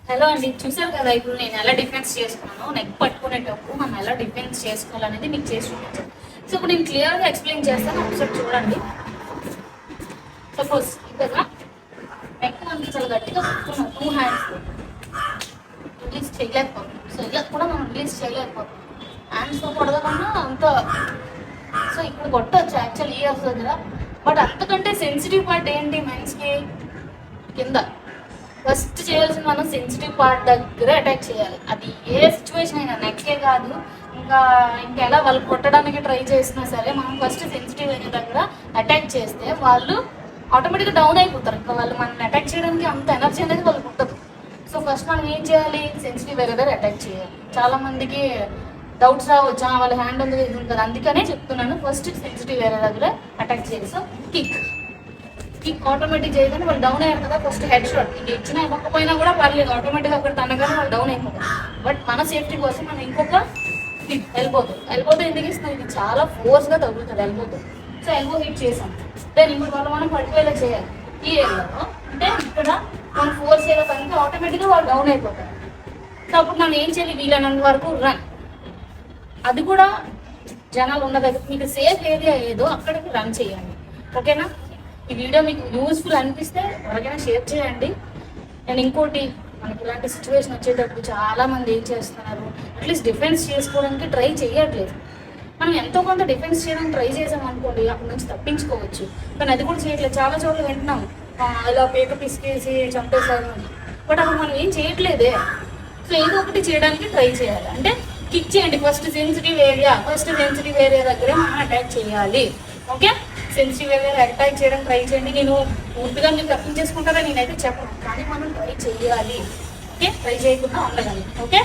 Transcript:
Hello అండి, చూసారు కదా ఇప్పుడు నేను ఎలా డిఫెన్స్ చేసుకున్నాను. నెక్ పట్టుకునేటప్పుడు మనం ఎలా డిఫెన్స్ చేసుకోవాలనేది మీకు చేసి చూపించాను. సో ఇప్పుడు నేను క్లియర్గా ఎక్స్ప్లెయిన్ చేస్తాను, ఒకసారి చూడండి. సపోజ్ ఇక్కడ నెక్ మనకి చాలా గట్టిగా పట్టుకున్నాం, 2 హ్యాండ్స్ రిలీజ్ చేయలేకపోతున్నాం. సో ఇలా కూడా మనం రిలీజ్ చేయలేకపోతున్నాం. హ్యాండ్స్తో పడదామన్నా అంత. సో ఇప్పుడు కొట్టవచ్చు యాక్చువల్ ఇయర్స్ దగ్గర, బట్ అంతకంటే సెన్సిటివ్ పార్ట్ ఏంటి మెన్స్కి? కింద. ఫస్ట్ చేయాల్సిన మనం సెన్సిటివ్ పార్ట్ దగ్గర అటాక్ చేయాలి. అది ఏ సిచ్యువేషన్ అయినా, నెక్కే కాదు, ఇంకెలా వాళ్ళు కొట్టడానికి ట్రై చేసినా సరే మనం ఫస్ట్ సెన్సిటివ్ అయిన దగ్గర అటాక్ చేస్తే వాళ్ళు ఆటోమేటిక్గా డౌన్ అయిపోతారు. ఇంకా వాళ్ళు మనల్ని అటాక్ చేయడానికి అంత ఎనర్జీ అనేది వాళ్ళకి ఉంటుంది. సో ఫస్ట్ మనం ఏం చేయాలి? సెన్సిటివ్ వేరే దగ్గర అటాక్ చేయాలి. చాలా మందికి డౌట్స్ రావచ్చు, వాళ్ళ హ్యాండ్ ఉంది ఇది ఉంటుంది, అందుకనే చెప్తున్నాను. ఫస్ట్ సెన్సిటివ్ వేరే దగ్గర అటాక్ చేయాలి. సో కిక్ ఆటోమేటిక్ చేయగానే వాళ్ళు డౌన్ అయ్యారు కదా. ఫస్ట్ హెడ్ షాట్ ఇది ఇచ్చినా ఇవ్వకపోయినా కూడా పర్లేదు, ఆటోమేటిక్గా అక్కడ తనగానే వాళ్ళు డౌన్ అయిపోతారు. బట్ మన సేఫ్టీ కోసం మనం ఇంకొక హిట్ ఎల్బోతో ఎందుకు ఇస్తున్నాం? ఇది చాలా ఫోర్స్గా తగులుతుంది ఎల్బోతో. సో ఎల్బో హిట్ చేసాం, దెన్ ఇప్పుడు వాళ్ళు మనం పడిపోయేలా చేయాలి. ఈ ఏరియాలో అంటే ఇక్కడ మనం ఫోర్స్ చేయాలి కనుక ఆటోమేటిక్గా వాళ్ళు డౌన్ అయిపోతారు. సో అప్పుడు మనం ఏం చేయాలి? వీలైనంత వరకు రన్. అది కూడా జనాలు ఉన్న దగ్గర మీకు సేఫ్ ఏరియా ఏదో అక్కడికి రన్ చేయండి. ఓకేనా? ఈ వీడియో మీకు యూస్ఫుల్ అనిపిస్తే ఎవరికైనా షేర్ చేయండి. నేను ఇంకోటి, మనకి ఇలాంటి సిచ్యువేషన్ వచ్చేటప్పుడు చాలామంది ఏం చేస్తున్నారు, అట్లీస్ట్ డిఫెన్స్ చేసుకోవడానికి ట్రై చేయట్లేదు. మనం ఎంతో కొంత డిఫెన్స్ చేయడానికి ట్రై చేసాం అనుకోండి, అక్కడి నుంచి తప్పించుకోవచ్చు. కానీ అది కూడా చేయట్లేదు. చాలా చోట్ల వింటున్నాం ఇలా పేక పిసికేసి చంపేశారు అని. బట్ అప్పుడు మనం ఏం చేయట్లేదే. సో ఏదో ఒకటి చేయడానికి ట్రై చేయాలి. అంటే కిక్ చేయండి. ఫస్ట్ సెన్సిటివ్ ఏరియా దగ్గరే మనం అటాక్ చేయాలి. ఓకే? సెన్సిటివ్ ఏరియా అటాక్ చేయడం ట్రై చేయండి. నేను పూర్తిగా మీరు తప్పించేసుకుంటారా నేనైతే చెప్పను, కానీ మనం ట్రై చేయాలి. ఓకే? ట్రై చేయకుండా ఉండగలం. ఓకే?